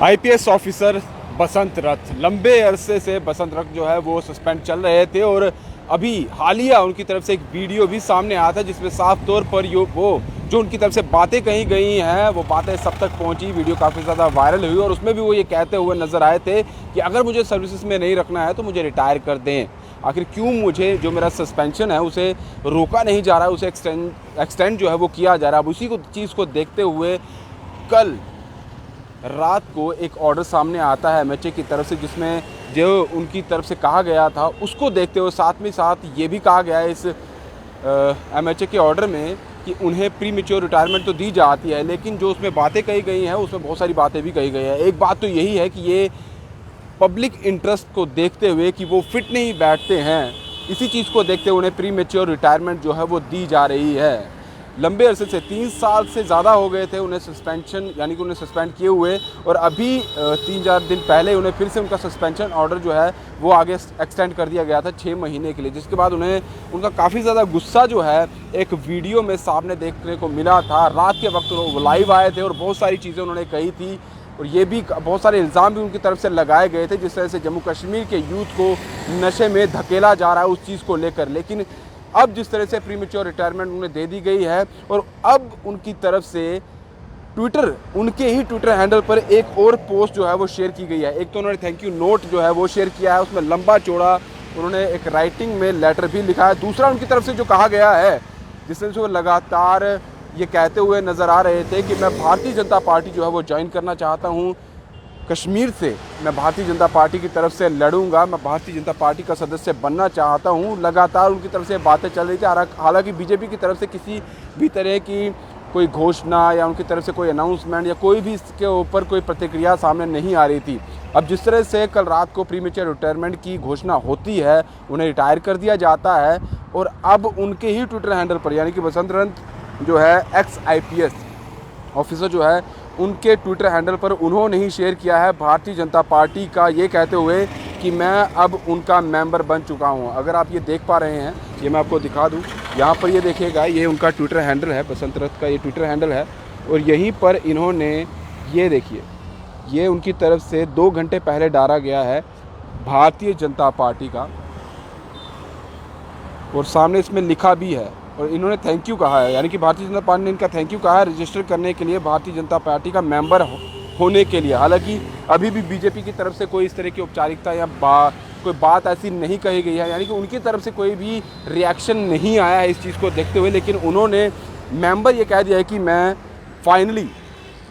IPS officer बसंत रथ लंबे अरसे से बसंत रथ जो है वो सस्पेंड चल रहे थे और अभी हालिया उनकी तरफ से एक वीडियो भी सामने आया था जिसमें साफ तौर पर वो जो उनकी तरफ से बातें कही गई हैं वो बातें सब तक पहुंची। वीडियो काफ़ी ज़्यादा वायरल हुई और उसमें भी वो ये कहते हुए नज़र आए थे कि अगर मुझे सर्विसेज में नहीं रखना है तो मुझे रिटायर कर दें। आखिर क्यों मुझे जो मेरा सस्पेंशन है उसे रोका नहीं जा रहा है, उसे एक्सटेंड जो है वो किया जा रहा है। अब उसी को चीज़ को देखते हुए कल रात को एक ऑर्डर सामने आता है एमएचए की तरफ से जिसमें जो उनकी तरफ से कहा गया था उसको देखते हुए साथ में साथ ये भी कहा गया है इस एमएचए के ऑर्डर में कि उन्हें प्री मेच्योर रिटायरमेंट तो दी जाती है, लेकिन जो उसमें बातें कही गई हैं उसमें बहुत सारी बातें भी कही गई हैं। एक बात तो यही है कि ये पब्लिक इंटरेस्ट को देखते हुए कि वो फिट नहीं बैठते हैं, इसी चीज़ को देखते हुए उन्हें प्री मेच्योर रिटायरमेंट जो है वो दी जा रही है। लंबे अरसे से 3 साल से ज़्यादा हो गए थे उन्हें सस्पेंशन यानी कि उन्हें सस्पेंड किए हुए और अभी 3-4 दिन पहले उन्हें फिर से उनका सस्पेंशन ऑर्डर जो है वो आगे एक्सटेंड कर दिया गया था 6 महीने के लिए, जिसके बाद उन्हें उनका काफ़ी ज़्यादा गुस्सा जो है एक वीडियो में सामने देखने को मिला था। रात के वक्त वो लाइव आए थे और बहुत सारी चीज़ें उन्होंने कही थी और ये भी बहुत सारे इल्ज़ाम भी उनकी तरफ से लगाए गए थे जिस तरह से जम्मू कश्मीर के यूथ को नशे में धकेला जा रहा है उस चीज़ को लेकर। लेकिन अब जिस तरह से प्री मेच्योर रिटायरमेंट उन्हें दे दी गई है और अब उनकी तरफ से उनके ही ट्विटर हैंडल पर एक और पोस्ट जो है वो शेयर की गई है। एक तो उन्होंने थैंक यू नोट जो है वो शेयर किया है, उसमें लंबा चौड़ा उन्होंने एक राइटिंग में लेटर भी लिखा है। दूसरा उनकी तरफ से जो कहा गया है जिसमें वो लगातार ये कहते हुए नज़र आ रहे थे कि मैं भारतीय जनता पार्टी जो है वो ज्वाइन करना चाहता हूँ, कश्मीर से मैं भारतीय जनता पार्टी की तरफ से लड़ूंगा, मैं भारतीय जनता पार्टी का सदस्य बनना चाहता हूं। लगातार उनकी तरफ से बातें चल रही थी। हालांकि बीजेपी की तरफ से किसी भी तरह की कोई घोषणा या उनकी तरफ से कोई अनाउंसमेंट या कोई भी इसके ऊपर कोई प्रतिक्रिया सामने नहीं आ रही थी। अब जिस तरह से कल रात को प्री मेच्योर रिटायरमेंट की घोषणा होती है, उन्हें रिटायर कर दिया जाता है और अब उनके ही ट्विटर हैंडल पर यानी कि बसंत रथ जो है एक्स आईपीएस ऑफिसर जो है उनके ट्विटर हैंडल पर उन्होंने ही शेयर किया है भारतीय जनता पार्टी का, ये कहते हुए कि मैं अब उनका मेंबर बन चुका हूं। अगर आप ये देख पा रहे हैं, ये मैं आपको दिखा दूं, यहाँ पर ये देखिएगा, ये उनका ट्विटर हैंडल है, बसंत रथ का ये ट्विटर हैंडल है और यहीं पर इन्होंने ये देखिए, ये उनकी तरफ से 2 घंटे पहले डाला गया है भारतीय जनता पार्टी का और सामने इसमें लिखा भी है और इन्होंने थैंक यू कहा है, यानी कि भारतीय जनता पार्टी ने इनका थैंक यू कहा है रजिस्टर करने के लिए, भारतीय जनता पार्टी का मेंबर होने के लिए। हालांकि अभी भी बीजेपी की तरफ से कोई इस तरह की औपचारिकता या कोई बात ऐसी नहीं कही गई है, यानी कि उनकी तरफ से कोई भी रिएक्शन नहीं आया है इस चीज़ को देखते हुए। लेकिन उन्होंने मेंबर ये कह दिया है कि मैं फाइनली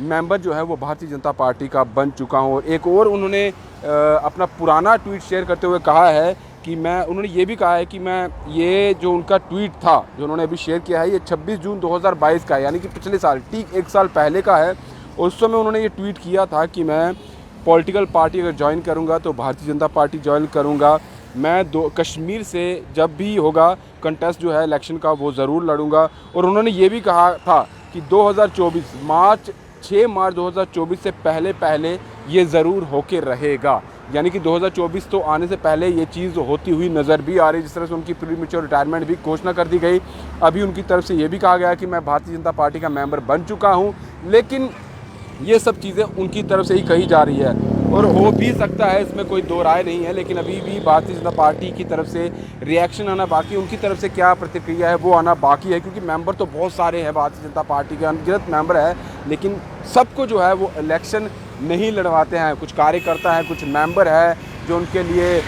मेंबर जो है वो भारतीय जनता पार्टी का बन चुका हूँ। और एक और उन्होंने अपना पुराना ट्वीट शेयर करते हुए कहा है कि उन्होंने ये भी कहा है कि मैं ये जो उनका ट्वीट था जो उन्होंने अभी शेयर किया है ये 26 जून 2022 का है, यानी कि पिछले साल ठीक 1 साल पहले का है। और उस समय उन्होंने ये ट्वीट किया था कि मैं पॉलिटिकल पार्टी अगर ज्वाइन करूंगा तो भारतीय जनता पार्टी ज्वाइन करूंगा, मैं कश्मीर से जब भी होगा कंटेस्ट जो है इलेक्शन का वो ज़रूर लड़ूंगा। और उन्होंने ये भी कहा था कि 6 मार्च 2024 से पहले ये ज़रूर होके रहेगा, यानी कि 2024 तो आने से पहले ये चीज़ होती हुई नज़र भी आ रही है। जिस तरह से उनकी प्री मेच्योर रिटायरमेंट भी घोषणा कर दी गई, अभी उनकी तरफ से ये भी कहा गया कि मैं भारतीय जनता पार्टी का मेंबर बन चुका हूँ। लेकिन ये सब चीज़ें उनकी तरफ से ही कही जा रही है और हो भी सकता है, इसमें कोई दो राय नहीं है, लेकिन अभी भी भारतीय जनता पार्टी की तरफ से रिएक्शन आना बाकी, उनकी तरफ से क्या प्रतिक्रिया है वो आना बाकी है। क्योंकि मेंबर तो बहुत सारे हैं भारतीय जनता पार्टी के, अनगिनत मेंबर है, लेकिन सबको जो है वो इलेक्शन नहीं लड़वाते हैं। कुछ कार्यकर्ता हैं, कुछ मेंबर है जो उनके लिए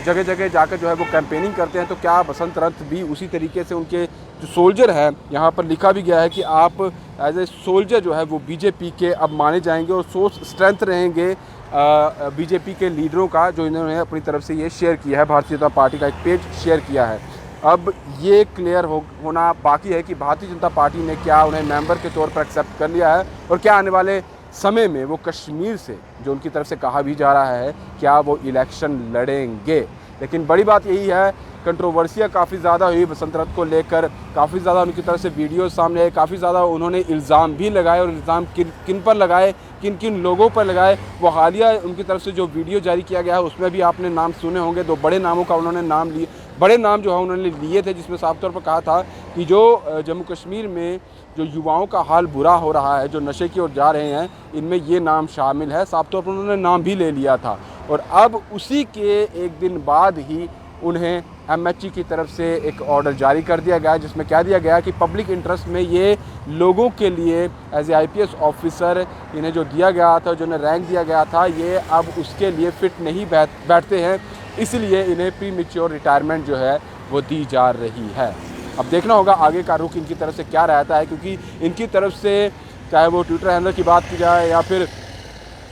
जगह जगह जाकर जो है वो कैंपेनिंग करते हैं। तो क्या बसंत रथ भी उसी तरीके से उनके जो सोल्जर है, यहाँ पर लिखा भी गया है कि आप एज ए सोल्जर जो है वो बीजेपी के अब माने जाएंगे और सोर्स स्ट्रेंथ रहेंगे बीजेपी के लीडरों का, जो इन्होंने अपनी तरफ से ये शेयर किया है, भारतीय जनता पार्टी का एक पेज शेयर किया है। अब ये क्लियर होना बाकी है कि भारतीय जनता पार्टी ने क्या उन्हें मेंबर के तौर पर एक्सेप्ट कर लिया है और क्या आने वाले समय में वो कश्मीर से जो उनकी तरफ से कहा भी जा रहा है क्या वो इलेक्शन लड़ेंगे। लेकिन बड़ी बात यही है, कंट्रोवर्सियाँ काफ़ी ज़्यादा हुई बसंत रथ को लेकर, काफ़ी ज़्यादा उनकी तरफ से वीडियो सामने आए, काफ़ी ज़्यादा उन्होंने इल्ज़ाम भी लगाए और इल्ज़ाम किन पर लगाए, किन किन लोगों पर लगाए, वो हालिया उनकी तरफ से जो वीडियो जारी किया गया है उसमें भी आपने नाम सुने होंगे। 2 बड़े नामों का उन्होंने नाम बड़े नाम जो है उन्होंने लिए थे, जिसमें साफ तौर पर कहा था कि जो जम्मू कश्मीर में जो युवाओं का हाल बुरा हो रहा है, जो नशे की ओर जा रहे हैं, इनमें ये नाम शामिल है। साफ तौर पर उन्होंने नाम भी ले लिया था और अब उसी के एक दिन बाद ही उन्हें MHE की तरफ से एक ऑर्डर जारी कर दिया गया, जिसमें कह दिया गया कि पब्लिक इंटरेस्ट में ये लोगों के लिए एज ए IPS ऑफिसर इन्हें जो दिया गया था, जो इन्हें रैंक दिया गया था, ये अब उसके लिए फ़िट नहीं बैठते हैं, इसलिए इन्हें प्रीमेच्योर रिटायरमेंट जो है वो दी जा रही है। अब देखना होगा आगे का रुख इनकी तरफ से क्या रहता है, क्योंकि इनकी तरफ से चाहे वो ट्विटर हैंडल की बात की जाए या फिर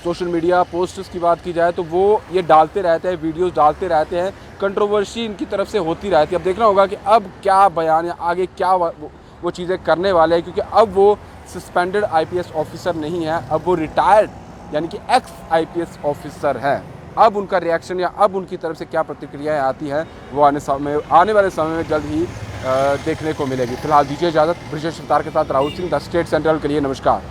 सोशल मीडिया पोस्ट्स की बात की जाए, तो वो ये डालते रहते हैं, वीडियोस डालते रहते हैं, कंट्रोवर्सी इनकी तरफ से होती रहती है। अब देखना होगा कि अब क्या बयान या आगे क्या वो चीज़ें करने वाले हैं, क्योंकि अब वो सस्पेंडेड IPS ऑफिसर नहीं है, अब वो रिटायर्ड यानी कि एक्स IPS ऑफिसर हैं। अब उनका रिएक्शन या अब उनकी तरफ से क्या प्रतिक्रियाएँ आती हैं वो आने वाले समय में जल्द ही देखने को मिलेगी। फिलहाल दीजिए इजाज़त। ब्रिजेश अवतार के साथ Rahul Singh, the state central के लिए। नमस्कार।